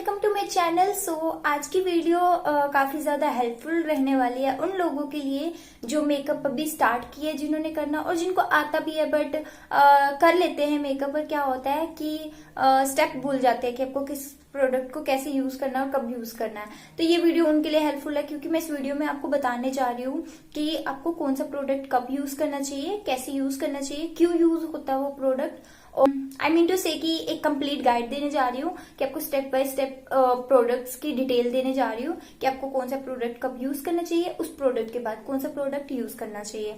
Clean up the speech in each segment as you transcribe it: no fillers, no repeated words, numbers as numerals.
Welcome to my channel. आज की video काफी ज्यादा हेल्पफुल रहने वाली है उन लोगों के लिए जो मेकअप अभी स्टार्ट किया है, जिन्होंने करना और जिनको आता भी है बट कर लेते हैं मेकअप। पर क्या होता है कि स्टेप भूल जाते हैं कि आपको किस प्रोडक्ट को कैसे यूज करना है और कब यूज करना है। तो ये वीडियो उनके लिए हेल्पफुल है, क्योंकि मैं इस वीडियो में आपको बताने जा रही हूँ कि आपको कौन सा प्रोडक्ट कब यूज करना चाहिए, कैसे यूज करना चाहिए, क्यों यूज होता है वो प्रोडक्ट। और आई मीन टू से कि एक कंप्लीट गाइड देने जा रही हूँ कि आपको स्टेप बाय स्टेप प्रोडक्ट्स की डिटेल देने जा रही हूँ कि आपको कौन सा प्रोडक्ट कब यूज करना चाहिए, उस प्रोडक्ट के बाद कौन सा प्रोडक्ट यूज करना चाहिए।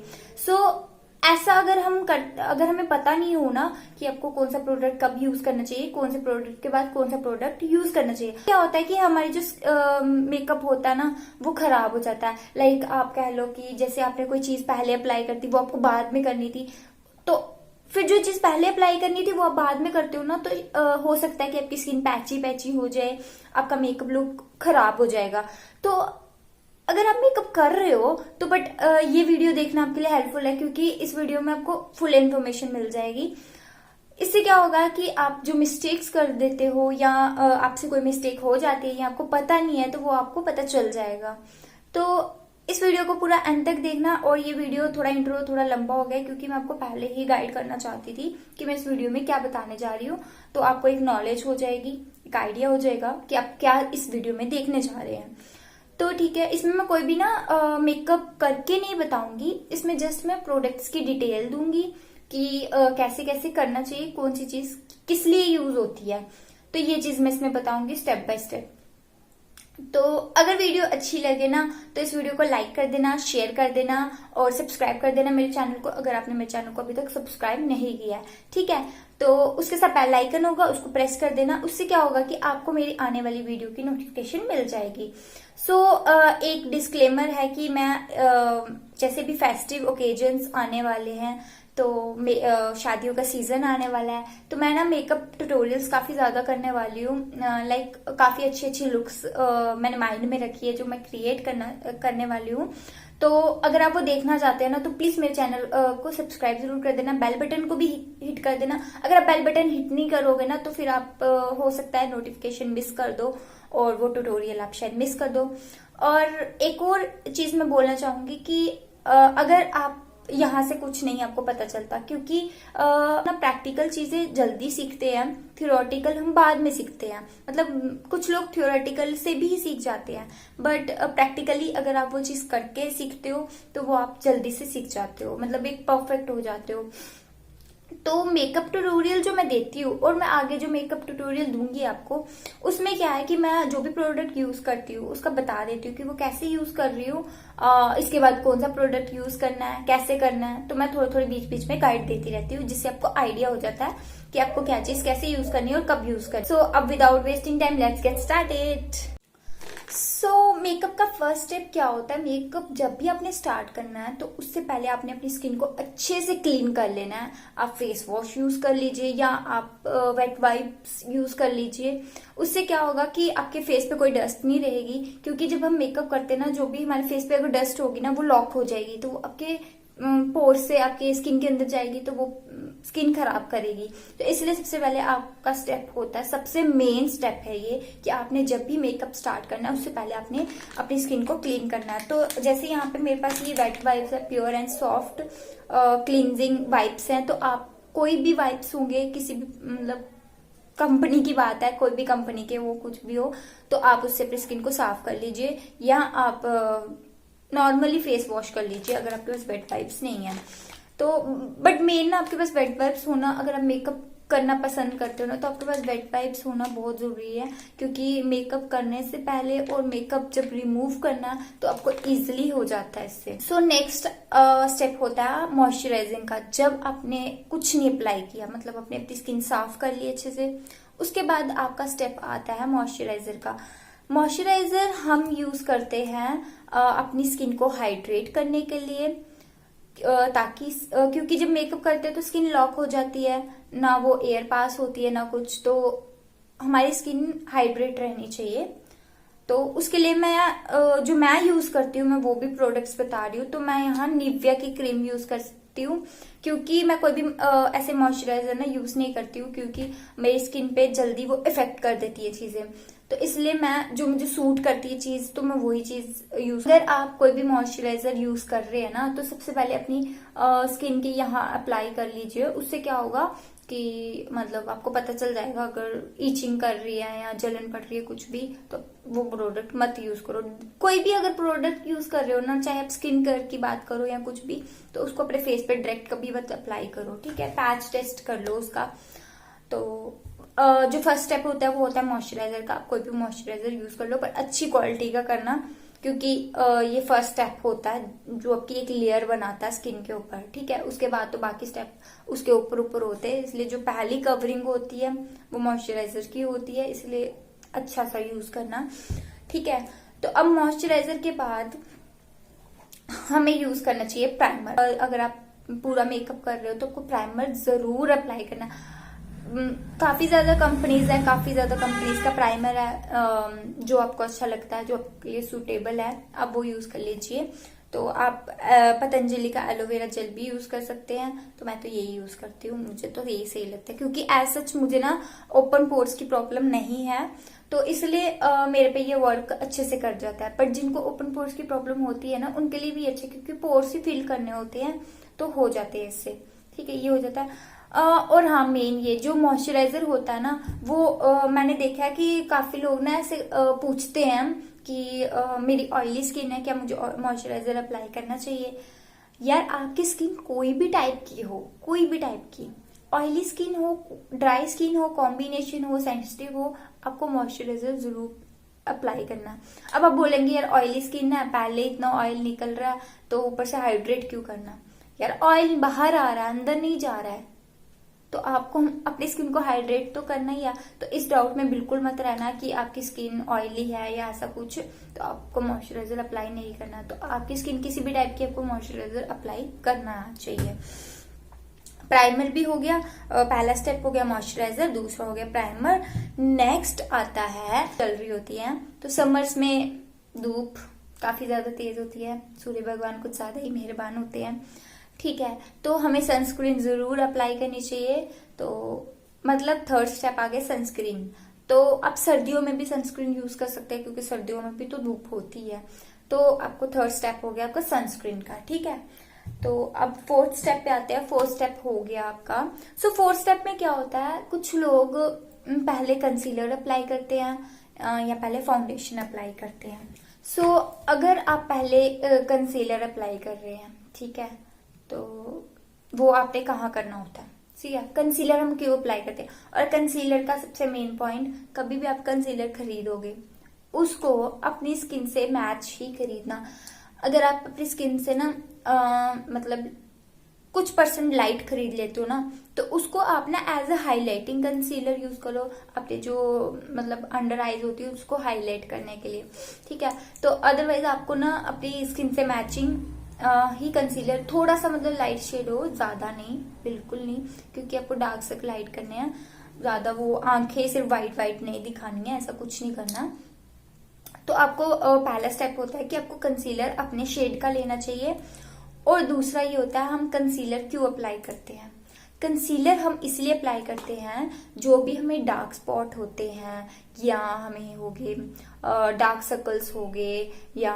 ऐसा अगर हमें पता नहीं हो ना कि आपको कौन सा प्रोडक्ट कब यूज करना चाहिए, कौन से प्रोडक्ट के बाद कौन सा प्रोडक्ट यूज करना चाहिए, क्या होता है कि हमारी जो मेकअप होता है ना वो खराब हो जाता है। लाइक आप कह लो कि जैसे आपने कोई चीज पहले अप्लाई करती वो आपको बाद में करनी थी, तो फिर जो चीज पहले अप्लाई करनी थी वो आप बाद में करते हो ना, तो हो सकता है कि आपकी स्किन पैची पैची हो जाए, आपका मेकअप लुक खराब हो जाएगा। तो अगर आप मेकअप कर रहे हो तो ये वीडियो देखना आपके लिए हेल्पफुल है, क्योंकि इस वीडियो में आपको फुल इन्फॉर्मेशन मिल जाएगी। इससे क्या होगा कि आप जो मिस्टेक्स कर देते हो या आपसे कोई मिस्टेक हो जाती है या आपको पता नहीं है तो वो आपको पता चल जाएगा। तो इस वीडियो को पूरा अंत तक देखना। और ये वीडियो थोड़ा इंट्रो थोड़ा लंबा हो गया, क्योंकि मैं आपको पहले ही गाइड करना चाहती थी कि मैं इस वीडियो में क्या बताने जा रही हूँ। तो आपको एक नॉलेज हो जाएगी, एक आइडिया हो जाएगा कि आप क्या इस वीडियो में देखने जा रहे हैं। तो ठीक है, इसमें मैं कोई भी ना मेकअप करके नहीं बताऊंगी, इसमें जस्ट मैं प्रोडक्ट्स की डिटेल दूंगी कि कैसे कैसे करना चाहिए, कौन सी चीज किस लिए यूज होती है। तो ये चीज मैं इसमें बताऊंगी स्टेप बाय स्टेप। तो अगर वीडियो अच्छी लगे ना तो इस वीडियो को लाइक कर देना, शेयर कर देना और सब्सक्राइब कर देना मेरे चैनल को, अगर आपने मेरे चैनल को अभी तक सब्सक्राइब नहीं किया है। ठीक है, तो उसके साथ बेल आइकन होगा, उसको प्रेस कर देना। उससे क्या होगा कि आपको मेरी आने वाली वीडियो की नोटिफिकेशन मिल जाएगी। एक डिस्क्लेमर है कि मैं जैसे भी फेस्टिव ओकेजन्स आने वाले हैं, तो शादियों का सीजन आने वाला है, तो मैं ना मेकअप ट्यूटोरियल्स काफी ज्यादा करने वाली हूँ। लाइक काफी अच्छी अच्छी लुक्स मैंने माइंड में रखी है जो मैं क्रिएट करने वाली हूँ। तो अगर आप वो देखना चाहते हैं ना तो प्लीज मेरे चैनल को सब्सक्राइब जरूर कर देना, बेल बटन को भी हिट कर देना। अगर आप बेल बटन हिट नहीं करोगे ना तो फिर आप हो सकता है नोटिफिकेशन मिस कर दो और वो ट्यूटोरियल आप शायद मिस कर दो। और एक और चीज मैं बोलना चाहूंगी कि अगर आप यहाँ से कुछ नहीं आपको पता चलता, क्योंकि ना प्रैक्टिकल चीजें जल्दी सीखते हैं, थ्योरेटिकल हम बाद में सीखते हैं। मतलब कुछ लोग थ्योरेटिकल से भी सीख जाते हैं, बट प्रैक्टिकली अगर आप वो चीज करके सीखते हो तो वो आप जल्दी से सीख जाते हो, मतलब एक परफेक्ट हो जाते हो। तो मेकअप ट्यूटोरियल जो मैं देती हूँ और मैं आगे जो मेकअप ट्यूटोरियल दूंगी आपको, उसमें क्या है कि मैं जो भी प्रोडक्ट यूज करती हूँ उसका बता देती हूँ कि वो कैसे यूज कर रही हूँ, इसके बाद कौन सा प्रोडक्ट यूज करना है, कैसे करना है। तो मैं थोड़ी थोड़ी बीच बीच में गाइड देती रहती हूँ, जिससे आपको आइडिया हो जाता है कि आपको क्या चीज कैसे यूज करनी है और कब यूज करनी है। सो अब without wasting time let's get started. Makeup का फर्स्ट स्टेप क्या होता है, मेकअप जब भी आपने स्टार्ट करना है तो उससे पहले आपने अपनी स्किन को अच्छे से क्लीन कर लेना है। आप फेस वॉश यूज कर लीजिए या आप वेट वाइप्स यूज कर लीजिए। उससे क्या होगा कि आपके फेस पे कोई डस्ट नहीं रहेगी, क्योंकि जब हम मेकअप करते हैं ना, जो भी हमारे फेस पे अगर डस्ट होगी ना वो लॉक हो जाएगी, तो वो आपके पोर से आपके स्किन के अंदर जाएगी, तो वो स्किन खराब करेगी। तो इसलिए सबसे पहले आपका स्टेप होता है, सबसे मेन स्टेप है ये कि आपने जब भी मेकअप स्टार्ट करना है उससे पहले आपने अपनी स्किन को क्लीन करना है। तो जैसे यहाँ पे मेरे पास ये वेट वाइप्स है, pure and soft cleansing wipes हैं। तो आप कोई भी वाइप्स होंगे, किसी भी मतलब कंपनी की बात है, कोई भी कंपनी के वो कुछ भी हो, तो आप उससे अपनी स्किन को साफ कर लीजिए या आप नॉर्मली फेस वॉश कर लीजिए अगर आपके पास वेट वाइप्स नहीं है तो। बट मेन ना आपके पास वेट वाइप्स होना, अगर आप मेकअप करना पसंद करते हो ना तो आपके पास वेट वाइप्स होना बहुत जरूरी है, क्योंकि मेकअप करने से पहले और मेकअप जब रिमूव करना तो आपको इजीली हो जाता है इससे। नेक्स्ट स्टेप होता है मॉइस्चराइजिंग का। जब आपने कुछ नहीं अप्लाई किया, मतलब आपने अपनी स्किन साफ कर ली अच्छे से, उसके बाद आपका स्टेप आता है मॉइस्चराइजर का। मॉइस्चराइजर हम यूज करते हैं अपनी स्किन को हाइड्रेट करने के लिए, ताकि क्योंकि जब मेकअप करते हैं तो स्किन लॉक हो जाती है, ना वो एयर पास होती है ना कुछ, तो हमारी स्किन हाइड्रेट रहनी चाहिए। तो उसके लिए जो मैं यूज करती हूँ, मैं वो भी प्रोडक्ट्स बता रही हूँ। तो मैं यहाँ निविया की क्रीम यूज सकती हूँ, क्योंकि मैं कोई भी ऐसे मॉइस्चराइजर ना यूज नहीं करती हूँ, क्योंकि मेरी स्किन पे जल्दी वो इफेक्ट कर देती है चीजें। तो इसलिए मैं जो मुझे सूट करती है चीज, तो मैं वही चीज यूज। अगर आप कोई भी मॉइस्चराइजर यूज कर रहे हैं ना, तो सबसे पहले अपनी स्किन के यहाँ अप्लाई कर लीजिए। उससे क्या होगा कि मतलब आपको पता चल जाएगा अगर ईचिंग कर रही है या जलन पड़ रही है कुछ भी, तो वो प्रोडक्ट मत यूज करो। कोई भी अगर प्रोडक्ट यूज कर रहे हो ना, चाहे आप स्किन केयर की बात करो या कुछ भी, तो उसको अपने फेस पे डायरेक्ट कभी मत अप्लाई करो, ठीक है। पैच टेस्ट कर लो उसका। तो जो फर्स्ट स्टेप होता है वो होता है मॉइस्चराइजर का। आप कोई भी मॉइस्चराइजर यूज कर लो, पर अच्छी क्वालिटी का करना, क्योंकि ये फर्स्ट स्टेप होता है जो आपकी एक लेयर बनाता है स्किन के ऊपर, ठीक है। उसके बाद तो बाकी स्टेप उसके ऊपर ऊपर होते हैं, इसलिए जो पहली कवरिंग होती है वो मॉइस्चराइजर की होती है, इसलिए अच्छा सा यूज करना, ठीक है। तो अब मॉइस्चराइजर के बाद हमें यूज करना चाहिए प्राइमर। अगर आप पूरा मेकअप कर रहे हो तो आपको प्राइमर जरूर अप्लाई करना। काफी ज्यादा कंपनीज है, काफी ज्यादा कंपनीज का प्राइमर है जो आपको अच्छा लगता है, जो आपके लिए सूटेबल है, आप वो यूज कर लीजिए। तो आप पतंजलि का एलोवेरा जेल भी यूज कर सकते हैं, तो मैं तो यही यूज करती हूँ, मुझे तो यही सही लगता है, क्योंकि एज सच मुझे ना ओपन पोर्स की प्रॉब्लम नहीं है, तो इसलिए मेरे पे ये वर्क अच्छे से कर जाता है। पर जिनको ओपन पोर्स की प्रॉब्लम होती है ना, उनके लिए भी अच्छे, क्योंकि पोर्स ही फिल करने होते हैं, तो हो जाते हैं इससे, ठीक है। ये हो जाता है। और हाँ, मेन ये जो मॉइस्चराइजर होता है ना, वो मैंने देखा है कि काफी लोग ना ऐसे पूछते हैं कि मेरी ऑयली स्किन है, क्या मुझे मॉइस्चराइजर अप्लाई करना चाहिए। यार, आपकी स्किन कोई भी टाइप की हो, कोई भी टाइप की, ऑयली स्किन हो, ड्राई स्किन हो, कॉम्बिनेशन हो, सेंसिटिव हो, आपको मॉइस्चराइजर जरूर अप्लाई करना। अब आप बोलेंगे यार ऑयली स्किन है, पहले इतना ऑयल निकल रहा है, तो ऊपर से हाइड्रेट क्यों करना। यार, ऑयल बाहर आ रहा है, अंदर नहीं जा रहा है, तो आपको अपनी स्किन को हाइड्रेट तो करना ही है। तो इस डाउट में बिल्कुल मत रहना कि आपकी स्किन ऑयली है या ऐसा कुछ, तो आपको मॉइस्चराइजर अप्लाई नहीं करना। तो आपकी स्किन किसी भी टाइप की, आपको मॉइस्चराइजर अप्लाई करना चाहिए। प्राइमर भी हो गया, पहला स्टेप हो गया मॉइस्चराइजर, दूसरा हो गया प्राइमर। नेक्स्ट आता है, चल रही होती है तो समर्स में धूप काफी ज्यादा तेज होती है, सूर्य भगवान कुछ ज्यादा ही मेहरबान होते हैं, ठीक है। तो हमें सनस्क्रीन जरूर अप्लाई करनी चाहिए। तो मतलब थर्ड स्टेप आ गया सनस्क्रीन। तो आप सर्दियों में भी सनस्क्रीन यूज कर सकते हैं, क्योंकि सर्दियों में भी तो धूप होती है। तो आपको थर्ड स्टेप हो गया आपका सनस्क्रीन का, ठीक है। तो अब फोर्थ स्टेप पे आते हैं। फोर्थ स्टेप हो गया आपका। सो फोर्थ स्टेप में क्या होता है, कुछ लोग पहले कंसीलर अप्लाई करते हैं या पहले फाउंडेशन अप्लाई करते हैं। सो अगर आप पहले कंसीलर अप्लाई कर रहे हैं, ठीक है, तो वो आपने कहाँ करना होता है, ठीक है। कंसीलर हम क्यों अप्लाई करते हैं, और कंसीलर का सबसे मेन पॉइंट, कभी भी आप कंसीलर खरीदोगे उसको अपनी स्किन से मैच ही खरीदना। अगर आप अपनी स्किन से ना मतलब कुछ परसेंट लाइट खरीद लेते हो ना, तो उसको आप ना as a highlighting concealer use करो, अपने जो मतलब अंडर आईज होती है उसको हाईलाइट करने के लिए, ठीक है। तो अदरवाइज आपको ना अपनी स्किन से मैचिंग ही कंसीलर, थोड़ा सा मतलब लाइट शेड हो, ज्यादा नहीं, बिल्कुल नहीं, क्योंकि आपको डार्क सर्कल हाइड करने हैं, ज्यादा वो आंखें सिर्फ व्हाइट व्हाइट नहीं दिखानी है, ऐसा कुछ नहीं करना। तो आपको पहला स्टेप होता है कि आपको कंसीलर अपने शेड का लेना चाहिए। और दूसरा ये होता है हम कंसीलर क्यों अप्लाई करते हैं। कंसीलर हम इसलिए अप्लाई करते हैं, जो भी हमें डार्क स्पॉट होते हैं, या हमें हो गए डार्क सर्कल्स हो गए, या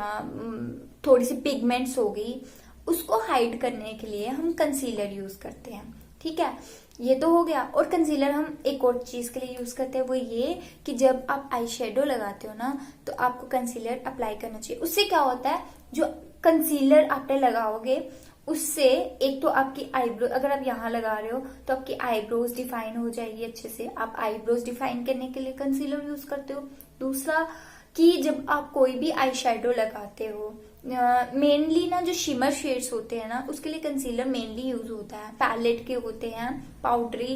थोड़ी सी पिगमेंट्स हो गई, उसको हाइड करने के लिए हम कंसीलर यूज करते हैं, ठीक है। ये तो हो गया। और कंसीलर हम एक और चीज के लिए यूज करते हैं, वो ये कि जब आप आई शेडो लगाते हो ना, तो आपको कंसीलर अप्लाई करना चाहिए। उससे क्या होता है, जो कंसीलर आपने लगाओगे उससे एक तो आपकी आईब्रो, अगर आप यहाँ लगा रहे हो तो आपकी आईब्रोज डिफाइन हो जाएगी अच्छे से, आप आईब्रोज डिफाइन करने के लिए कंसीलर यूज करते हो। दूसरा कि जब आप कोई भी आई शेडो लगाते हो, मेनली ना जो शिमर शेड्स होते हैं ना, उसके लिए कंसीलर मेनली यूज होता है। पैलेट के होते हैं, पाउडरी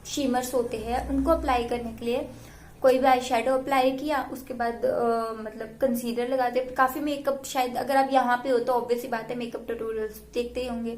शिमर्स होते हैं, उनको अप्लाई करने के लिए कोई भी आई शेडो अप्लाई किया, उसके बाद मतलब कंसीलर लगाते। काफी मेकअप, शायद अगर आप यहाँ पे हो तो ऑब्वियसली बात है मेकअप ट्यूटोरियल्स देखते ही होंगे,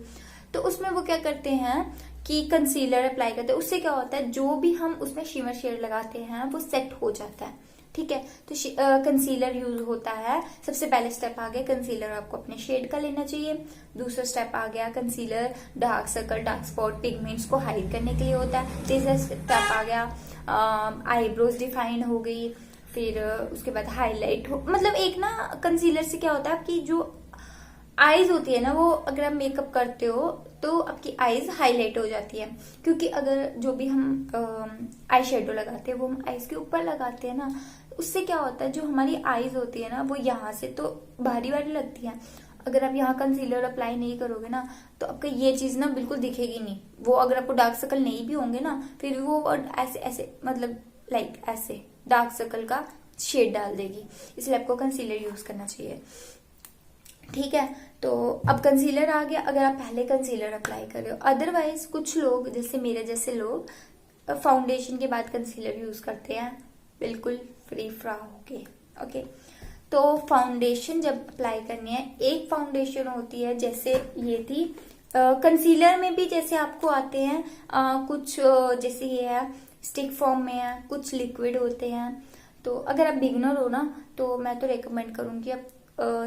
तो उसमें वो क्या करते हैं कि कंसीलर अप्लाई करते हैं, उससे क्या होता है जो भी हम उसमें शिमर शेड लगाते हैं वो सेट हो जाता है। ठीक है, तो कंसीलर यूज होता है। सबसे पहले स्टेप आ गया कंसीलर आपको अपने शेड का लेना चाहिए। दूसरा स्टेप आ गया concealer dark circle, dark spot, pigments को हाइड करने के लिए होता है। तीसरा स्टेप आ गया आईब्रोज डिफाइन हो गई। फिर उसके बाद हाईलाइट हो, मतलब एक ना कंसीलर से क्या होता है आपकी जो आईज होती है ना, वो अगर आप मेकअप करते हो तो आपकी आईज हाईलाइट हो जाती है। क्योंकि अगर जो भी हम आई शेडो लगाते हैं वो हम आईज के ऊपर लगाते हैं ना, उससे क्या होता है जो हमारी आईज होती है ना वो यहाँ से तो भारी भारी लगती है। अगर आप यहाँ कंसीलर अप्लाई नहीं करोगे ना तो आपको ये चीज ना बिल्कुल दिखेगी नहीं। वो अगर आपको डार्क सर्कल नहीं भी होंगे ना फिर वो ऐसे ऐसे मतलब लाइक ऐसे डार्क सर्कल का शेड डाल देगी, इसलिए आपको कंसीलर यूज करना चाहिए। ठीक है, तो अब कंसीलर आ गया अगर आप पहले कंसीलर अप्लाई कर रहे हो। अदरवाइज कुछ लोग जैसे मेरे जैसे लोग फाउंडेशन के बाद कंसीलर यूज करते हैं बिल्कुल फ्री फ्रा होके। ओके, तो फाउंडेशन जब अप्लाई करनी है, एक फाउंडेशन होती है जैसे ये थी कंसीलर में भी जैसे आपको आते हैं कुछ जैसे ये है स्टिक फॉर्म में है, कुछ लिक्विड होते हैं। तो अगर आप बिगिनर हो ना तो मैं तो रेकमेंड करूंगी आप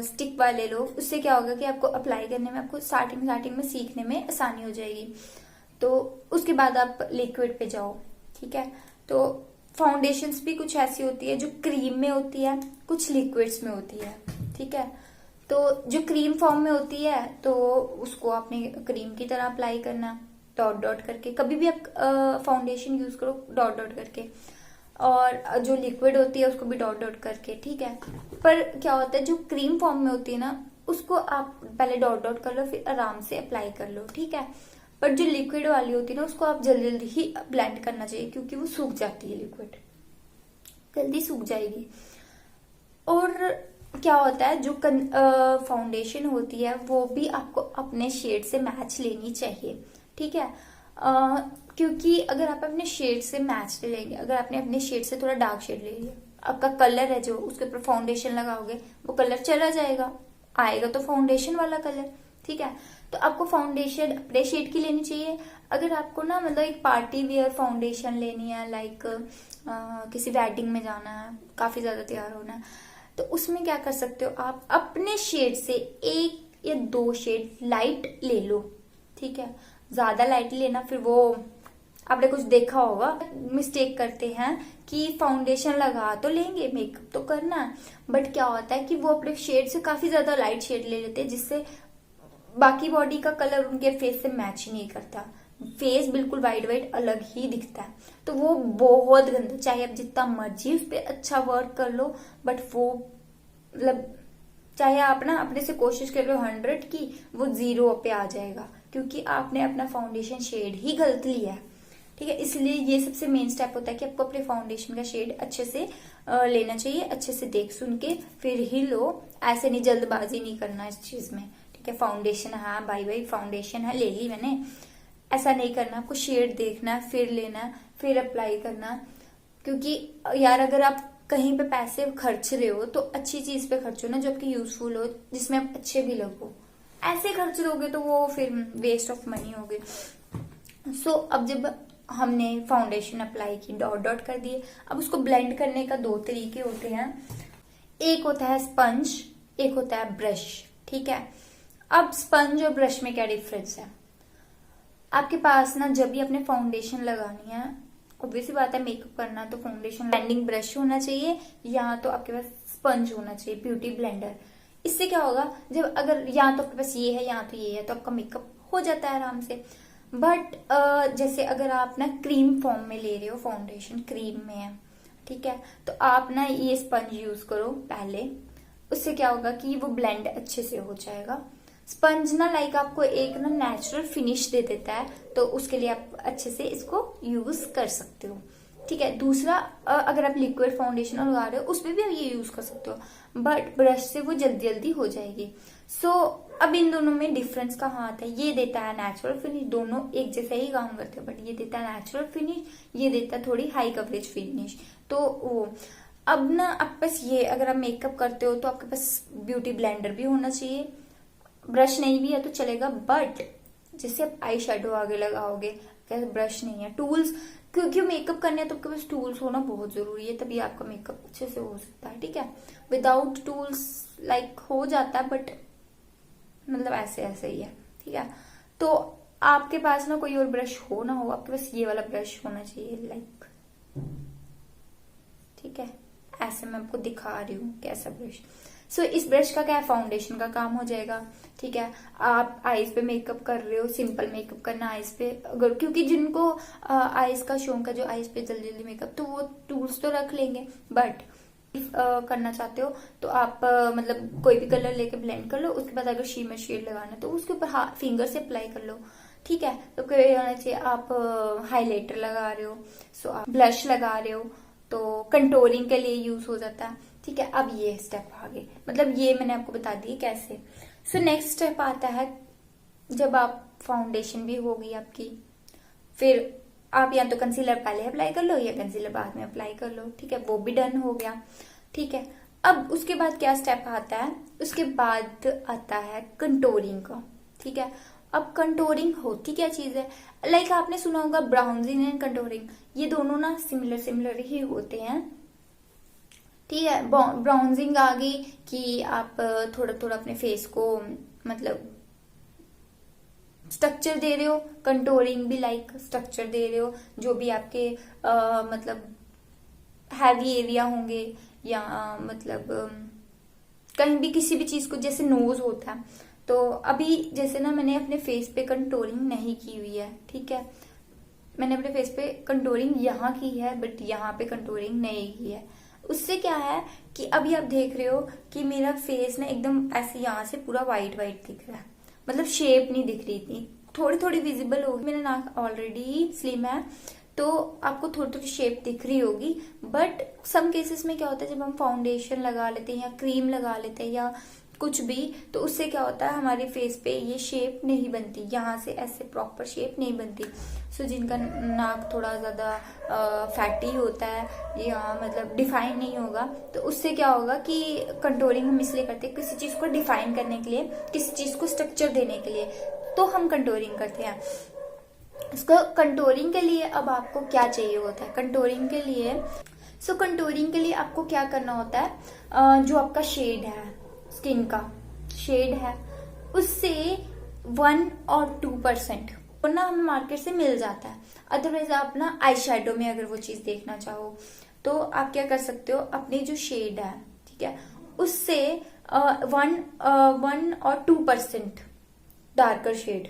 स्टिक वाले लो। उससे क्या होगा कि आपको अप्लाई करने में, आपको स्टार्टिंग में सीखने में आसानी हो जाएगी। तो उसके बाद आप लिक्विड पे जाओ। ठीक है, तो फाउंडेशंस भी कुछ ऐसी होती है जो क्रीम में होती है, कुछ लिक्विड्स में होती है। ठीक है, तो जो क्रीम फॉर्म में होती है तो उसको आपने क्रीम की तरह अप्लाई करना डॉट डॉट करके। कभी भी आप फाउंडेशन यूज करो डॉट डॉट करके, और जो लिक्विड होती है उसको भी डॉट डॉट करके। ठीक है, पर क्या होता है जो क्रीम फॉर्म में होती है ना उसको आप पहले डॉट डॉट कर लो फिर आराम से अप्लाई कर लो। ठीक है, पर जो लिक्विड वाली होती है ना उसको आप जल्दी जल्दी ही ब्लेंड करना चाहिए क्योंकि वो सूख जाती है, लिक्विड जल्दी सूख जाएगी। और क्या होता है जो फाउंडेशन होती है वो भी आपको अपने शेड से मैच लेनी चाहिए। ठीक है, क्योंकि अगर आप अपने शेड से मैच ले लेंगे, अगर आपने अपने शेड से थोड़ा डार्क शेड ले लिया, आपका कलर है जो उसके ऊपर फाउंडेशन लगाओगे वो कलर चला जाएगा, आएगा तो फाउंडेशन वाला कलर। ठीक है, तो आपको फाउंडेशन अपने शेड की लेनी चाहिए। अगर आपको ना मतलब एक पार्टी वियर फाउंडेशन लेनी है, लाइक किसी वेडिंग में जाना है, काफी ज्यादा तैयार होना है, तो उसमें क्या कर सकते हो आप अपने शेड से 1 या 2 शेड लाइट ले लो। ठीक है, ज्यादा लाइट लेना फिर वो आपने कुछ देखा होगा मिस्टेक करते हैं कि फाउंडेशन लगा तो लेंगे, मेकअप तो करना है, बट क्या होता है कि वो अपने शेड से काफी ज्यादा लाइट शेड ले लेते हैं जिससे बाकी बॉडी का कलर उनके फेस से मैच ही नहीं करता, फेस बिल्कुल वाइट वाइट अलग ही दिखता है। तो वो बहुत गंदा, चाहे आप जितना मर्जी उस पर अच्छा वर्क कर लो बट वो मतलब चाहे आप ना अपने से कोशिश कर लो 100 की, वो 0 पे आ जाएगा क्योंकि आपने अपना फाउंडेशन शेड ही गलत लिया है। ठीक है, इसलिए ये सबसे मेन स्टेप होता है कि आपको अपने फाउंडेशन का शेड अच्छे से लेना चाहिए, अच्छे से देख सुन के फिर ही लो। ऐसे नहीं, जल्दबाजी नहीं करना इस चीज में। ठीक है, फाउंडेशन है भाई फाउंडेशन है ले ली मैंने, ऐसा नहीं करना। आपको शेड देखना है फिर लेना है फिर अप्लाई करना। क्योंकि यार अगर आप कहीं पे पैसे खर्च रहे हो तो अच्छी चीज पे खर्चो ना जो आपकी यूजफुल हो, जिसमें आप अच्छे भी लगो। ऐसे खर्च लोगे तो वो फिर वेस्ट ऑफ मनी होगी। सो अब जब हमने फाउंडेशन अप्लाई की, डॉट डॉट कर दिए, अब उसको ब्लेंड करने का 2 तरीके होते हैं। एक होता है स्पंज, एक होता है ब्रश। ठीक है, अब स्पंज और ब्रश में क्या डिफरेंस है? आपके पास ना जब भी अपने फाउंडेशन लगानी है, ऑब्वियसली बात है मेकअप करना तो फाउंडेशन ब्लेंडिंग ब्रश होना चाहिए या तो आपके पास स्पंज होना चाहिए, ब्यूटी ब्लेंडर। इससे क्या होगा, जब अगर या तो आपके पास ये है या तो ये है तो आपका मेकअप हो जाता है आराम से। बट जैसे अगर आप ना क्रीम फॉर्म में ले रहे हो, फाउंडेशन क्रीम में है, ठीक है, तो आप ना ये स्पंज यूज करो पहले। उससे क्या होगा कि वो ब्लेंड अच्छे से हो जाएगा। स्पंज ना लाइक आपको एक ना नेचुरल फिनिश दे देता है, तो उसके लिए आप अच्छे से इसको यूज कर सकते हो। ठीक है, दूसरा अगर आप लिक्विड फाउंडेशन लगा रहे हो उसमें भी आप ये यूज कर सकते हो, बट ब्रश से वो जल्दी जल्दी हो जाएगी। सो अब इन दोनों में डिफरेंस कहाँ आता है? ये देता है नेचुरल फिनिश, दोनों एक जैसा ही काम करते हैं, बट ये देता है नेचुरल फिनिश, ये देता है थोड़ी हाई कवरेज फिनिश। तो वो अब ना आपके पास ये, अगर आप मेकअप करते हो तो आपके पास ब्यूटी ब्लेंडर भी होना चाहिए। ब्रश नहीं भी है तो चलेगा, बट जैसे आप आई शेडो आगे लगाओगे, कैसे ब्रश नहीं है, टूल्स, क्योंकि मेकअप करने हैं तो आपके पास टूल्स होना बहुत जरूरी है, तभी आपका मेकअप अच्छे से हो सकता है। ठीक है, विदाउट टूल्स लाइक हो जाता है, बट मतलब ऐसे ऐसे ही है। ठीक है, तो आपके पास ना कोई और ब्रश हो ना हो, आपके पास ये वाला ब्रश होना चाहिए लाइक। ठीक है, ऐसे मैं आपको दिखा रही हूँ कैसा ब्रश। सो इस ब्रश का क्या है, फाउंडेशन का काम हो जाएगा। ठीक है, आप आईज पे मेकअप कर रहे हो, सिंपल मेकअप करना आईज पे, अगर क्योंकि जिनको आईज का शौक है, जो आईज पे जल्दी जल्दी मेकअप, तो वो टूल्स तो रख लेंगे, बट करना चाहते हो तो आप मतलब कोई भी कलर लेके ब्लेंड कर लो, उसके बाद अगर शीमर शेड लगाना है तो उसके ऊपर फिंगर से अप्लाई कर लो। ठीक है, तो कोई होना चाहिए, आप हाइलाइटर लगा रहे हो, सो आप ब्लश लगा रहे हो, तो कंटूरिंग के लिए यूज हो जाता है। ठीक है, अब ये स्टेप आगे, मतलब ये मैंने आपको बता दी कैसे। सो नेक्स्ट स्टेप आता है, जब आप फाउंडेशन भी होगी आपकी, फिर आप या तो कंसीलर पहले अप्लाई कर लो या कंसीलर बाद में अप्लाई कर लो। ठीक है, वो भी डन हो गया। ठीक है, अब उसके बाद क्या स्टेप आता है, उसके बाद आता है कंटूरिंग का। ठीक है, अब कंटूरिंग होती क्या चीज है, लाइक आपने सुना होगा ब्राउजिंग एंड कंटूरिंग, ये दोनों ना सिमिलर सिमिलर ही होते हैं। ठीक है, ब्राउजिंग आ गई कि आप थोड़ा थोड़ा अपने फेस को मतलब स्ट्रक्चर दे रहे हो, कंटूरिंग भी लाइक स्ट्रक्चर दे रहे हो, जो भी आपके मतलब हैवी एरिया होंगे, या मतलब कहीं भी किसी भी चीज को, जैसे नोज होता है, तो अभी जैसे ना मैंने अपने फेस पे कंटूरिंग नहीं की हुई है। ठीक है, मैंने अपने फेस पे कंटूरिंग यहाँ की है, बट यहाँ पे कंटूरिंग नहीं की है। उससे क्या है कि अभी आप देख रहे हो कि मेरा फेस ना एकदम ऐसे यहाँ से पूरा व्हाइट व्हाइट दिख रहा है, मतलब शेप नहीं दिख रही थी, थोड़ी थोड़ी विजिबल होगी। मेरा नाक ऑलरेडी स्लिम है, तो आपको थोड़ी थोड़ी शेप दिख रही होगी, बट सम केसेस में क्या होता है, जब हम फाउंडेशन लगा लेते हैं या क्रीम लगा लेते हैं या कुछ भी, तो उससे क्या होता है, हमारे फेस पे ये शेप नहीं बनती, यहाँ से ऐसे प्रॉपर शेप नहीं बनती। सो जिनका नाक थोड़ा ज्यादा फैटी होता है या मतलब डिफाइन नहीं होगा, तो उससे क्या होगा कि कंटूरिंग हम इसलिए करते हैं, किसी चीज को डिफाइन करने के लिए, किसी चीज को स्ट्रक्चर देने के लिए, तो हम कंटूरिंग करते हैं। इसको कंटूरिंग के लिए अब आपको क्या चाहिए होता है, कंटूरिंग के लिए कंटूरिंग के लिए आपको क्या करना होता है, जो आपका शेड है, स्किन का शेड है, उससे 1 और 2% ना हमें मार्केट से मिल जाता है। अदरवाइज आप ना आई शेडो में अगर वो चीज देखना चाहो, तो आप क्या कर सकते हो, अपनी जो शेड है, ठीक है, उससे 1 और 2% डार्कर शेड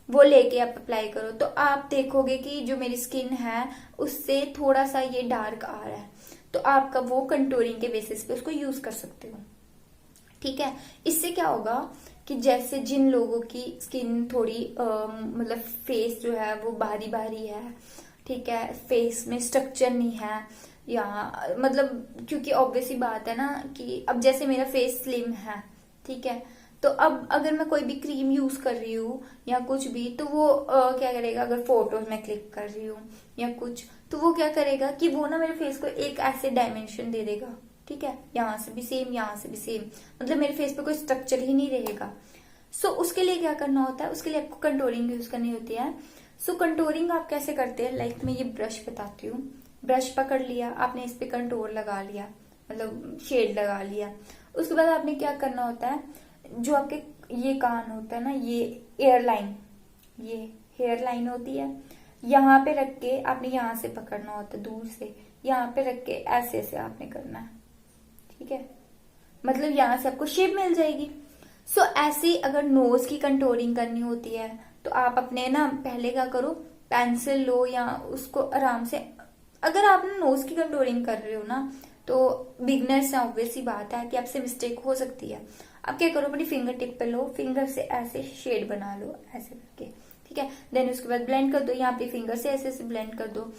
वो लेके आप अप्लाई करो, तो आप देखोगे कि जो मेरी स्किन है उससे थोड़ा सा ये डार्क आ रहा है, तो आपका वो कंटूरिंग के बेसिस पे उसको यूज कर सकते हो। ठीक है, इससे क्या होगा कि जैसे जिन लोगों की स्किन थोड़ी मतलब फेस जो है वो बाहरी बाहरी है, ठीक है, फेस में स्ट्रक्चर नहीं है, या मतलब क्योंकि ऑब्वियसली बात है ना कि अब जैसे मेरा फेस स्लिम है, ठीक है, तो अब अगर मैं कोई भी क्रीम यूज कर रही हूँ या कुछ भी, तो वो क्या करेगा, अगर फोटोज में क्लिक कर रही हूँ या कुछ, तो वो क्या करेगा कि वो ना मेरे फेस को एक ऐसे डायमेंशन दे देगा। ठीक है, यहाँ से भी सेम, यहाँ से भी सेम, मतलब मेरे फेस पे कोई स्ट्रक्चर ही नहीं रहेगा। सो उसके लिए क्या करना होता है, उसके लिए आपको कंटूरिंग यूज करनी होती है। सो कंटूरिंग आप कैसे करते हैं, लाइक मैं ये ब्रश बताती हूँ। ब्रश पकड़ लिया आपने, इस पे कंटूर लगा लिया, मतलब शेड लगा लिया। उसके बाद आपने क्या करना होता है, जो आपके ये कान होता है ना, ये एयर लाइन, ये हेयर लाइन होती है, यहाँ पे रख के आपने यहाँ से पकड़ना होता है, दूर से यहाँ पे रख के ऐसे ऐसे आपने करना है। ठीक है, मतलब यहाँ से आपको शेप मिल जाएगी। सो ऐसे अगर नोज की कंटूरिंग करनी होती है, तो आप अपने ना पहले क्या करो, पेंसिल लो या उसको आराम से, अगर आप नोज की कंटूरिंग कर रहे हो ना, तो बिगनर्स से ऑब्वियसली बात है कि आपसे मिस्टेक हो सकती है। आप क्या करो, अपनी फिंगर टिप पे लो, फिंगर से ऐसे शेड बना लो ऐसे करके, ठीक है, देन उसके बाद ब्लेंड कर दो, यहाँ पे फिंगर से ऐसे ऐसे ब्लेंड कर दो।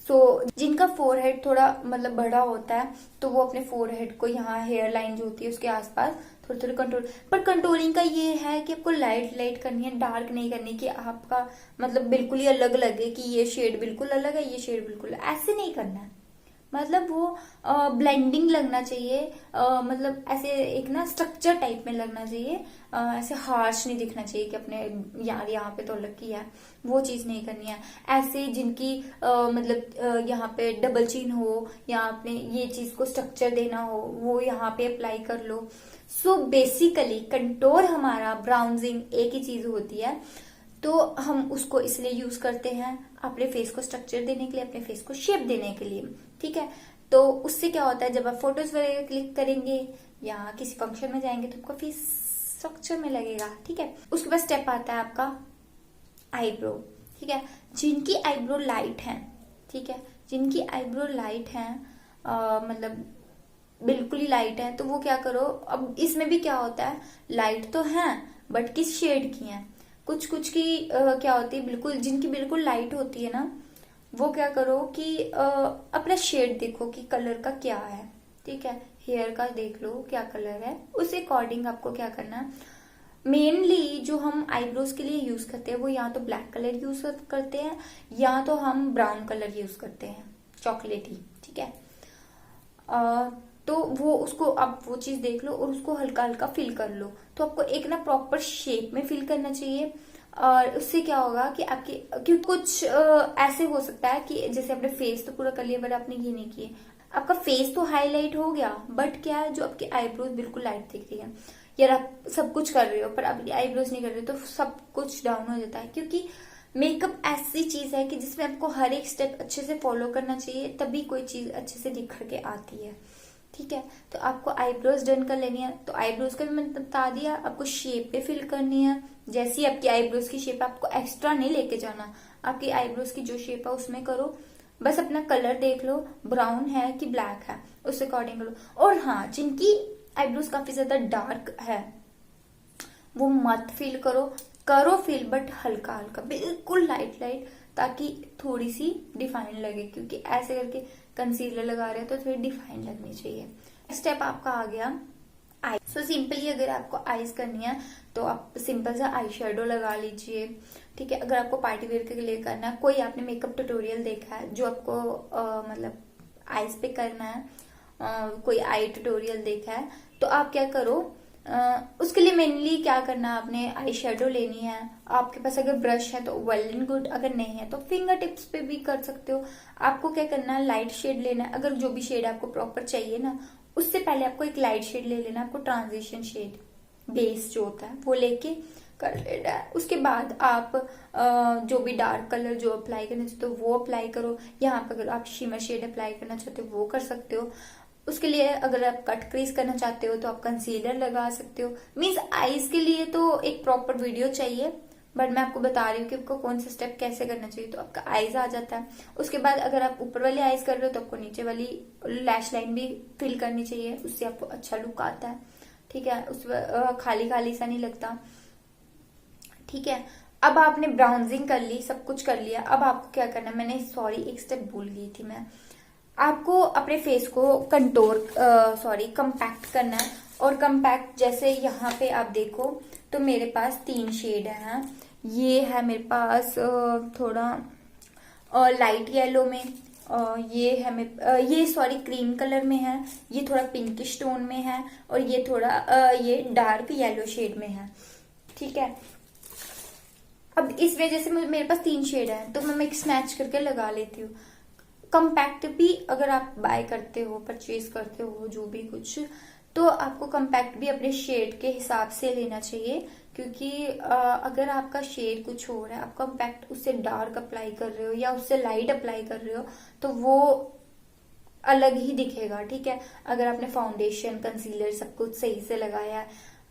सो जिनका फोरहेड थोड़ा मतलब बड़ा होता है, तो वो अपने फोरहेड को यहाँ हेयर लाइन जो होती है उसके आसपास थोड़ी थोड़ी कंटूर, पर कंटूरिंग का ये है कि आपको लाइट लाइट करनी है, डार्क नहीं करनी, कि आपका मतलब बिल्कुल ही अलग लगे कि ये शेड बिल्कुल अलग है, ये शेड बिल्कुल, ऐसे नहीं करना है। मतलब वो ब्लेंडिंग लगना चाहिए, मतलब ऐसे एक ना स्ट्रक्चर टाइप में लगना चाहिए, ऐसे हार्श नहीं दिखना चाहिए कि अपने यार यहाँ पे तो अलग किया है, वो चीज नहीं करनी है। ऐसे जिनकी मतलब यहाँ पे डबल चिन हो या आपने ये चीज को स्ट्रक्चर देना हो वो यहाँ पे अप्लाई कर लो। सो बेसिकली कंटोर हमारा ब्राउजिंग एक ही चीज होती है, तो हम उसको इसलिए यूज करते हैं अपने फेस को स्ट्रक्चर देने के लिए, अपने फेस को शेप देने के लिए, ठीक है। तो उससे क्या होता है, जब आप फोटोज वगैरह क्लिक करेंगे या किसी फंक्शन में जाएंगे तो आपका फेस स्ट्रक्चर में लगेगा, ठीक है। उसके बाद स्टेप आता है आपका आईब्रो, ठीक है। जिनकी आईब्रो लाइट है, ठीक है, जिनकी आईब्रो लाइट है, मतलब बिल्कुल ही लाइट है, तो वो क्या करो, अब इसमें भी क्या होता है, लाइट तो है बट किस शेड की है। कुछ कुछ की क्या होती है, बिल्कुल जिनकी बिल्कुल लाइट होती है ना, वो क्या करो कि अपना शेड देखो कि कलर का क्या है, ठीक है। हेयर का देख लो क्या कलर है, उस अकॉर्डिंग आपको क्या करना है। मेनली जो हम आईब्रोज के लिए यूज करते हैं वो या तो ब्लैक कलर यूज करते हैं या तो हम ब्राउन कलर यूज करते हैं, चॉकलेटी, ठीक है। तो वो उसको आप वो चीज देख लो और उसको हल्का हल्का फिल कर लो। तो आपको एक ना प्रॉपर शेप में फिल करना चाहिए, और उससे क्या होगा कि आपकी, क्योंकि कुछ ऐसे हो सकता है कि जैसे आपने फेस तो पूरा कर लिया बट आपने ये नहीं किए, आपका फेस तो हाईलाइट हो गया बट क्या है, जो आपकी आईब्रोज बिल्कुल लाइट दिख रही है, यार आप सब कुछ कर रहे हो पर अपनी आईब्रोज नहीं कर रहे हो, तो सब कुछ डाउन हो जाता है। क्योंकि मेकअप ऐसी चीज है कि जिसमें आपको हर एक स्टेप अच्छे से फॉलो करना चाहिए, तभी कोई चीज अच्छे से निखर के आती है, ठीक है। तो आपको आईब्रोज डन कर लेनी है, तो आईब्रोज का भी मैंने बता दिया, आपको शेप पे फिल करनी है। जैसी आपकी आईब्रोज की शेप, आपको एक्स्ट्रा नहीं लेके जाना, आपकी आईब्रोज की जो शेप है उसमें करो, बस अपना कलर देख लो ब्राउन है कि ब्लैक है, उस अकॉर्डिंग करो। और हाँ, जिनकी आईब्रोज काफी ज्यादा डार्क है वो मत फील करो, करो फील बट हल्का हल्का, बिल्कुल लाइट लाइट, ताकि थोड़ी सी डिफाइन लगे, क्योंकि ऐसे करके कंसीलर लगा रहे हैं तो थोड़ी डिफाइन लगनी चाहिए। स्टेप आपका आ गया आई। सो सिंपली अगर आपको आईज करनी है तो आप सिंपल सा आई शेडो लगा लीजिए, ठीक है। अगर आपको पार्टी वेयर के लिए करना है, कोई आपने मेकअप ट्यूटोरियल देखा है जो आपको मतलब आईज पे करना है, कोई आई ट्यूटोरियल देखा है, तो आप क्या करो, उसके लिए मेनली क्या करना है, आपने आई शेडो लेनी है। आपके पास अगर ब्रश है तो वेल एंड गुड, अगर नहीं है तो फिंगर टिप्स पे भी कर सकते हो। आपको क्या करना है, लाइट शेड लेना है, अगर जो भी शेड आपको प्रॉपर चाहिए ना, उससे पहले आपको एक लाइट शेड ले लेना, आपको ट्रांजिशन शेड बेस जो होता है वो लेके कर लेना है। उसके बाद आप जो भी डार्क कलर जो अप्लाई करना चाहते हो वो अप्लाई करो। यहाँ पर अगर आप शिमर शेड अप्लाई करना चाहते हो वो कर सकते हो। उसके लिए अगर आप कट क्रीज करना चाहते हो तो आप कंसीलर लगा सकते हो। मीन्स आईज के लिए तो एक प्रॉपर वीडियो चाहिए, बट मैं आपको बता रही हूँ कि आपको कौन सा स्टेप कैसे करना चाहिए, तो आपका आईज आ जाता है। उसके बाद अगर आप ऊपर वाली आईज कर रहे हो तो आपको नीचे वाली लैश लाइन भी फिल करनी चाहिए, उससे आपको अच्छा लुक आता है, ठीक है। उस खाली खाली सा नहीं लगता, ठीक है। अब आपने ब्राउजिंग कर ली, सब कुछ कर लिया, अब आपको क्या करना है, मैंने सॉरी एक स्टेप भूल गई थी मैं, आपको अपने फेस को कंपैक्ट करना है। और कंपैक्ट जैसे यहाँ पे आप देखो तो मेरे पास 3 शेड है। ये है मेरे पास थोड़ा लाइट येलो में, ये है ये सॉरी क्रीम कलर में है, ये थोड़ा पिंकिश टोन में है, और ये थोड़ा ये डार्क येलो शेड में है, ठीक है। अब इस वजह से मेरे पास 3 शेड है तो मैं मिक्स मैच करके लगा लेती हूँ। कंपैक्ट भी अगर आप बाय करते हो, परचेज करते हो जो भी कुछ, तो आपको कंपैक्ट भी अपने शेड के हिसाब से लेना चाहिए। क्योंकि अगर आपका शेड कुछ हो रहा है, आप कंपैक्ट उससे डार्क अप्लाई कर रहे हो या उससे लाइट अप्लाई कर रहे हो तो वो अलग ही दिखेगा, ठीक है। अगर आपने फाउंडेशन कंसीलर सब कुछ सही से लगाया है,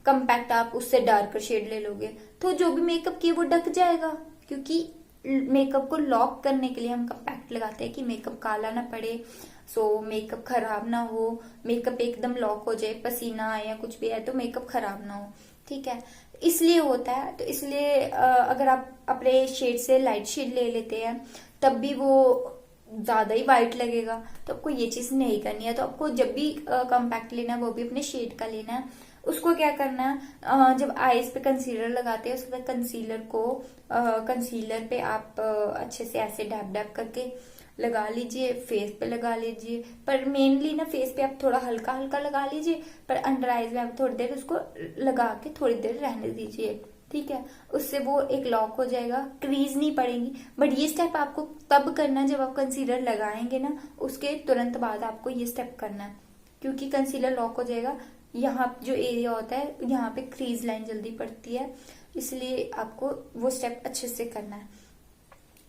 कंपैक्ट आप उससे डार्कर शेड ले लोगे तो जो भी मेकअप किए वो ढक जाएगा। क्योंकि मेकअप को लॉक करने के लिए हम कंपैक्ट लगाते हैं कि मेकअप काला ना पड़े, सो मेकअप खराब ना हो, मेकअप एकदम लॉक हो जाए, पसीना आए या कुछ भी आए तो मेकअप खराब ना हो, ठीक है। इसलिए होता है। तो इसलिए अगर आप अपने शेड से लाइट शेड ले लेते हैं तब भी वो ज्यादा ही वाइट लगेगा, तो आपको ये चीज नहीं करनी है। तो आपको जब भी कंपैक्ट लेना है वो भी अपने शेड का लेना है। उसको क्या करना है, जब आईज पे कंसीलर लगाते हैं उसके बाद कंसीलर पे आप अच्छे से ऐसे डैब डैब करके लगा लीजिए, फेस पे लगा लीजिए, पर मेनली ना फेस पे आप थोड़ा हल्का हल्का लगा लीजिए, पर अंडर आईज में आप थोड़ी देर उसको लगा के थोड़ी देर रहने दीजिए, ठीक है। उससे वो एक लॉक हो जाएगा, क्रीज नहीं पड़ेगी। बट ये स्टेप आपको तब करना है जब आप कंसीलर लगाएंगे ना, उसके तुरंत बाद आपको ये स्टेप करना है, क्योंकि कंसीलर लॉक हो जाएगा। यहाँ जो एरिया होता है यहाँ पे क्रीज लाइन जल्दी पड़ती है, इसलिए आपको वो स्टेप अच्छे से करना है।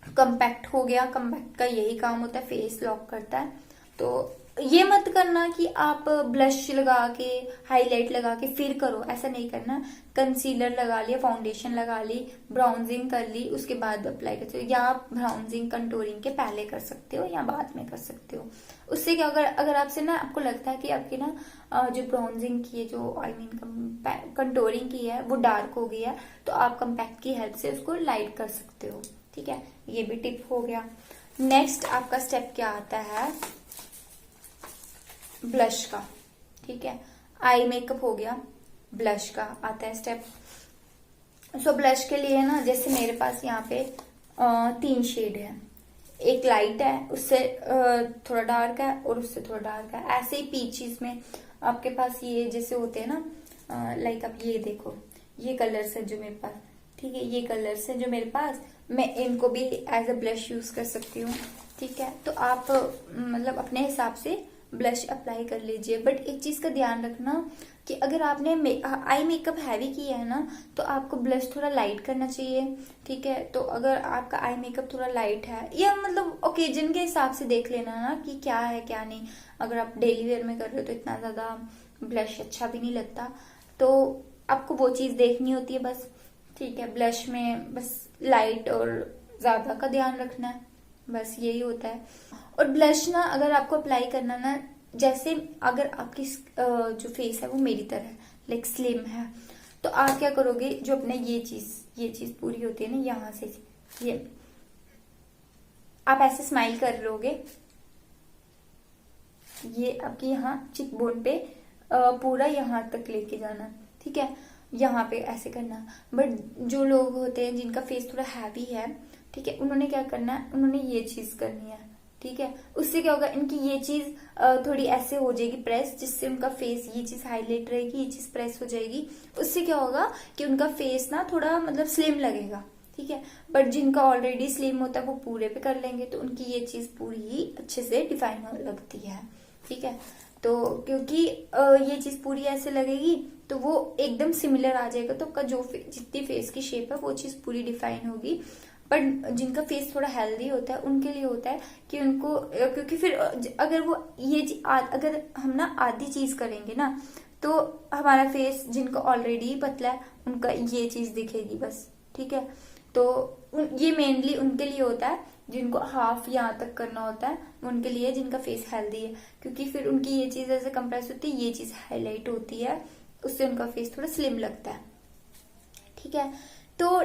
कंपैक्ट हो गया, कंपैक्ट का यही काम होता है, फेस लॉक करता है। तो ये मत करना कि आप ब्लश लगा के हाईलाइट लगा के फिर करो, ऐसा नहीं करना। कंसीलर लगा लिया, फाउंडेशन लगा ली, ब्राउजिंग कर ली, उसके बाद अप्लाई करते हो, या आप ब्राउजिंग कंटूरिंग के पहले कर सकते हो या बाद में कर सकते हो। उससे क्या, अगर आपसे ना आपको लगता है कि आपकी ना जो ब्राउजिंग की है, जो आई मीन कंटूरिंग की है वो डार्क हो गई है, तो आप कंपैक्ट की हेल्प से उसको लाइट कर सकते हो, ठीक है। ये भी टिप हो गया। नेक्स्ट आपका स्टेप क्या आता है, ब्लश का, ठीक है। आई मेकअप हो गया, ब्लश का आता है स्टेप। सो ब्लश के लिए ना, जैसे मेरे पास यहाँ पे 3 शेड है, एक लाइट है, उससे थोड़ा डार्क है, और उससे थोड़ा डार्क है। ऐसे ही पीचीज में आपके पास ये जैसे होते हैं ना, लाइक आप ये देखो, ये कलर्स है जो मेरे पास, ठीक है, ये कलर्स है जो मेरे पास, मैं इनको भी एज अ ब्लश यूज कर सकती हूँ, ठीक है। तो आप मतलब अपने हिसाब से ब्लश अप्लाई कर लीजिए। बट एक चीज का ध्यान रखना कि अगर आपने आई मेकअप हैवी किया है ना, तो आपको ब्लश थोड़ा लाइट करना चाहिए, ठीक है। तो अगर आपका आई मेकअप थोड़ा लाइट है, या मतलब ओकेजन के हिसाब से देख लेना ना कि क्या है क्या नहीं। अगर आप डेली वेयर में कर रहे हो तो इतना ज्यादा ब्लश अच्छा भी नहीं लगता, तो आपको वो चीज देखनी होती है बस, ठीक है। ब्लश में बस लाइट और ज्यादा का ध्यान रखना है, बस यही होता है। और ब्लश ना अगर आपको अप्लाई करना ना, जैसे अगर आपकी जो फेस है वो मेरी तरह लाइक स्लिम है, तो आप क्या करोगे, जो अपने ये चीज पूरी होती है ना, यहाँ से ये आप ऐसे स्माइल कर लोगे, ये आपकी यहाँ चिक बोन पे पूरा यहाँ तक लेके जाना, ठीक है। यहाँ पे ऐसे करना। बट जो लोग होते हैं जिनका फेस थोड़ा हैवी है, ठीक है, उन्होंने क्या करना है, उन्होंने ये चीज करनी है, ठीक है। उससे क्या होगा, इनकी ये चीज थोड़ी ऐसे हो जाएगी प्रेस, जिससे उनका फेस, ये चीज हाईलाइट रहेगी, ये चीज प्रेस हो जाएगी। उससे क्या होगा कि उनका फेस ना थोड़ा मतलब स्लिम लगेगा, ठीक है। बट जिनका ऑलरेडी स्लिम होता है वो पूरे पे कर लेंगे, तो उनकी ये चीज पूरी ही अच्छे से डिफाइन होने लगती है, ठीक है। तो क्योंकि ये चीज पूरी ऐसे लगेगी तो वो एकदम सिमिलर आ जाएगा, तो का जो जितनी फेस की शेप है वो चीज पूरी डिफाइन होगी। बट जिनका फेस थोड़ा हेल्दी होता है उनके लिए होता है कि उनको, क्योंकि फिर अगर वो अगर हम ना आधी चीज करेंगे ना, तो हमारा फेस जिनका ऑलरेडी पतला है उनका ये चीज दिखेगी बस, ठीक है। तो ये मेनली उनके लिए होता है जिनको हाफ यहाँ तक करना होता है, उनके लिए जिनका फेस हेल्दी है, क्योंकि फिर उनकी ये चीज ऐसे कंप्रेस होती है, ये चीज हाईलाइट होती है, उससे उनका फेस थोड़ा स्लिम लगता है, ठीक है। तो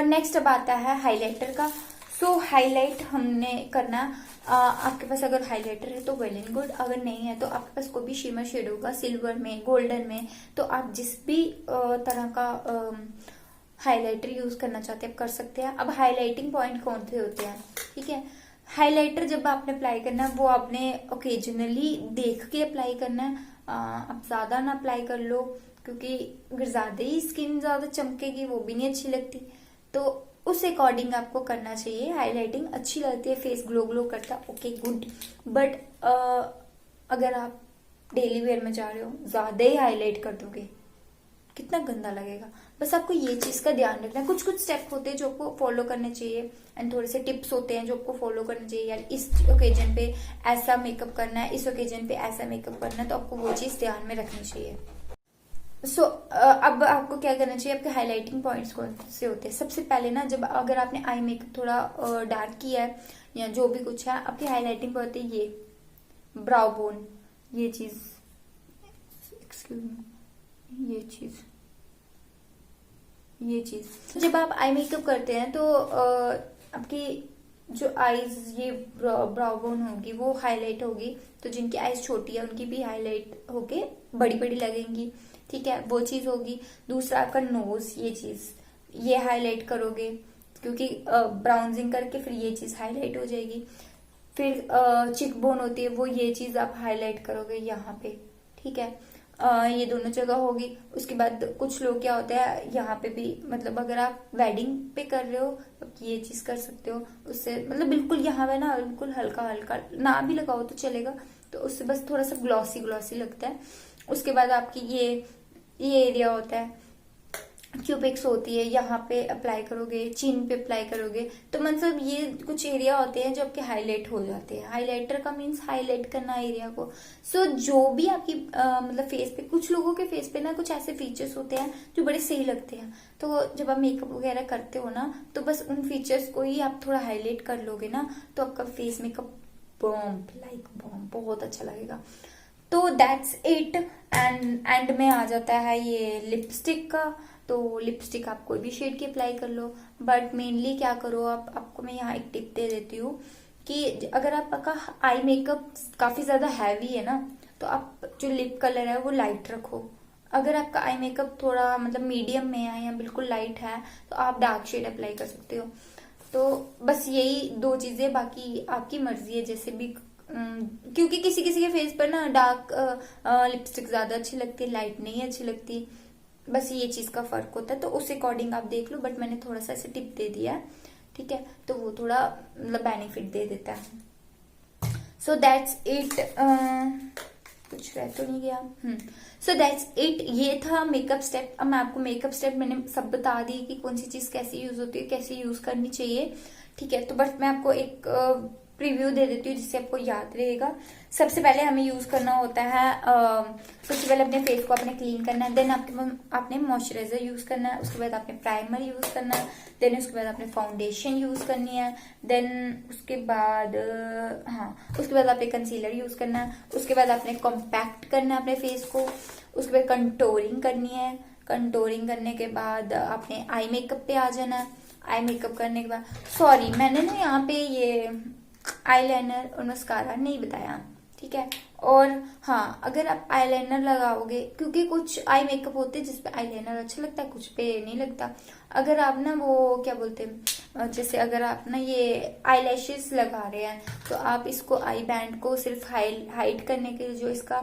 नेक्स्ट अब आता है हाइलाइटर का। सो हाईलाइट हमने करना, आपके पास अगर हाइलाइटर है तो वेल एंड गुड, अगर नहीं है तो आपके पास कोई भी शिमर शेड होगा, सिल्वर में, गोल्डन में, तो आप जिस भी तरह का हाइलाइटर यूज करना चाहते हैं आप कर सकते हैं। अब हाइलाइटिंग पॉइंट कौन से होते हैं, ठीक है। हाइलाइटर जब आपने अप्लाई करना है वो आपने ओकेजनली देख के अप्लाई करना है, आप ज्यादा ना अप्लाई कर लो, क्योंकि अगर ज्यादा ही स्किन ज्यादा चमकेगी वो भी नहीं अच्छी लगती, तो उस अकॉर्डिंग आपको करना चाहिए। हाइलाइटिंग अच्छी लगती है, फेस ग्लो ग्लो करता है, ओके गुड। बट अगर आप डेली वेयर में जा रहे हो, ज्यादा ही हाईलाइट कर दोगे, कितना गंदा लगेगा। बस आपको ये चीज का ध्यान रखना है। कुछ कुछ स्टेप होते हैं जो आपको फॉलो करने चाहिए, एंड थोड़े से टिप्स होते हैं जो आपको फॉलो करने चाहिए। यार इस ओकेजन पे ऐसा मेकअप करना है, इस ओकेजन पे ऐसा मेकअप करना है, तो आपको वो चीज ध्यान में रखनी चाहिए। सो अब आपको क्या करना चाहिए, आपके हाइलाइटिंग पॉइंट्स कौन से होते हैं। सबसे पहले ना, जब अगर आपने आई मेकअप थोड़ा डार्क किया है या जो भी कुछ है, आपकी हाइलाइटिंग पे होती है ये ब्राउ बोन, ये चीज, एक्सक्यूज मी, ये चीज जब आप आई मेकअप करते हैं तो आपकी जो आईज, ये ब्राउ बोन होगी वो हाईलाइट होगी, तो जिनकी आईज छोटी है उनकी भी हाईलाइट होके बड़ी बड़ी लगेंगी, ठीक है, वो चीज होगी। दूसरा आपका नोज, ये चीज ये हाईलाइट करोगे, क्योंकि ब्राउजिंग करके फिर ये चीज हाईलाइट हो जाएगी। फिर चिक बोन होती है वो, ये चीज आप हाईलाइट करोगे यहाँ पे, ठीक है। ये दोनों जगह होगी। उसके बाद कुछ लोग क्या होता है यहाँ पे भी, मतलब अगर आप वेडिंग पे कर रहे हो तो ये चीज कर सकते हो, उससे मतलब बिल्कुल यहाँ पे ना बिल्कुल हल्का हल्का, ना भी लगाओ तो चलेगा, तो उससे बस थोड़ा सा ग्लॉसी ग्लॉसी लगता है। उसके बाद आपकी ये एरिया होता है, क्यूबिक्स होती है, यहाँ पे अप्लाई करोगे, चिन पे अप्लाई करोगे, तो मतलब ये कुछ एरिया होते हैं जो आपके हाईलाइट हो जाते हैं। हाईलाइटर का मीन्स हाईलाइट करना एरिया को। सो जो भी आपकी मतलब फेस पे, कुछ लोगों के फेस पे ना कुछ ऐसे फीचर्स होते हैं जो बड़े सही लगते हैं, तो जब आप मेकअप वगैरह करते हो ना, तो बस उन फीचर्स को ही आप थोड़ा हाईलाइट कर लोगे ना, तो आपका face makeup bomb, like bomb, बहुत अच्छा लगेगा। तो दैट्स इट। एंड में आ जाता है ये लिपस्टिक का। तो लिपस्टिक आप कोई भी शेड की अप्लाई कर लो, बट मेनली क्या करो आप, आपको मैं यहाँ एक टिप दे देती हूँ कि अगर आपका आई मेकअप काफी ज्यादा हैवी है ना, तो आप जो लिप कलर है वो लाइट रखो। अगर आपका आई मेकअप थोड़ा मतलब मीडियम में है या बिल्कुल लाइट है, तो आप डार्क शेड अप्लाई कर सकते हो। तो बस यही दो चीजें, बाकी आपकी मर्जी है जैसे भी, क्योंकि किसी किसी के फेस पर ना डार्क लिपस्टिक ज्यादा अच्छी लगती है, लाइट नहीं अच्छी लगती, बस ये चीज का फर्क होता है। तो उस अकॉर्डिंग आप देख लो, बट मैंने थोड़ा सा ऐसे टिप दे दिया है, ठीक है, तो वो थोड़ा मतलब बेनिफिट दे देता है। So that's it. कुछ रह तो नहीं गया। सो दैट्स इट, ये था मेकअप स्टेप। अब मैं आपको मेकअप स्टेप मैंने सब बता दी कि कौन सी चीज कैसे यूज होती है, कैसे यूज करनी चाहिए, ठीक है। तो बस मैं आपको एक प्रीव्यू दे देती हूँ जिससे आपको याद रहेगा। सबसे पहले हमें यूज करना होता है, सबसे पहले अपने फेस को आपने क्लीन करना है, देन आपने मॉइस्चराइजर यूज करना है, उसके बाद आपने प्राइमर यूज करना है, देन उसके बाद आपने फाउंडेशन यूज करनी है, देन उसके बाद उसके बाद आपने कंसीलर यूज करना है, उसके बाद आपने कॉम्पैक्ट करना है अपने फेस को, उसके बाद कंटोरिंग करनी है, कंटोरिंग करने के बाद आपने आई मेकअप पे आ जाना है, आई मेकअप करने के बाद, सॉरी मैंने ना यहाँ पे ये आईलाइनर और मस्कारा नहीं बताया, ठीक है। और हाँ, अगर आप आईलाइनर लगाओगे, क्योंकि कुछ आई मेकअप होते हैं जिसपे आईलाइनर अच्छा लगता है, कुछ पे नहीं लगता। अगर आप ना वो क्या बोलते हैं, जैसे अगर आप ना ये आईलैशेस लगा रहे हैं, तो आप इसको आई बैंड को सिर्फ हाइड करने के लिए, जो इसका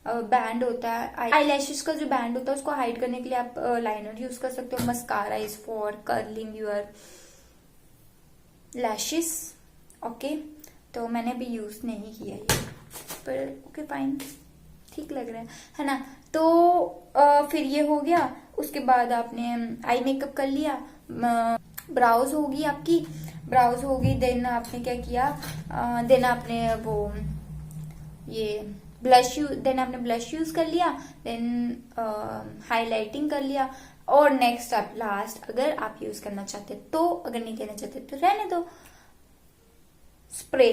बैंड होता है, आईलैशेस का जो बैंड होता है उसको हाइड करने के लिए आप लाइनर यूज कर सकते हो। Mascara is for curling your lashes, okay. तो मैंने भी यूज नहीं किया ये, पर ओके फाइन, ठीक लग रहा है ना। तो फिर ये हो गया। उसके बाद आपने आई मेकअप कर लिया, ब्राउज होगी आपकी, ब्राउज होगी, देन आपने क्या किया, देन आपने वो ये ब्लश देन आपने ब्लश यूज कर लिया, देन हाईलाइटिंग कर लिया, और नेक्स्ट आप लास्ट अगर आप यूज करना चाहते तो, अगर नहीं करना चाहते तो रहने दो, स्प्रे,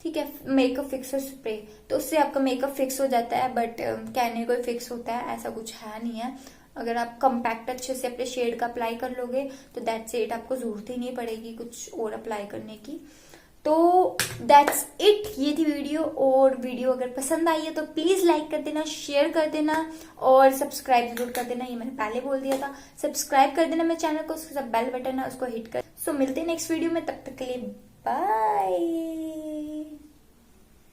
ठीक है, मेकअप फिक्सर स्प्रे। तो उससे आपका मेकअप फिक्स हो जाता है, बट कहने को फिक्स होता है ऐसा कुछ है नहीं है। अगर आप कंपैक्ट अच्छे से अपने शेड का अप्लाई कर लोगे तो दैट्स इट, आपको जरूरत ही नहीं पड़ेगी कुछ और अप्लाई करने की। तो दैट्स इट, ये थी वीडियो। और वीडियो अगर पसंद आई है तो प्लीज लाइक कर देना, शेयर कर देना और सब्सक्राइब जरूर कर देना, ये मैंने पहले बोल दिया था। सब्सक्राइब कर देना मेरे चैनल को, उसके साथ बेल बटन है उसको हिट कर। सो मिलते हैं नेक्स्ट वीडियो में, तब तक के लिए बाय।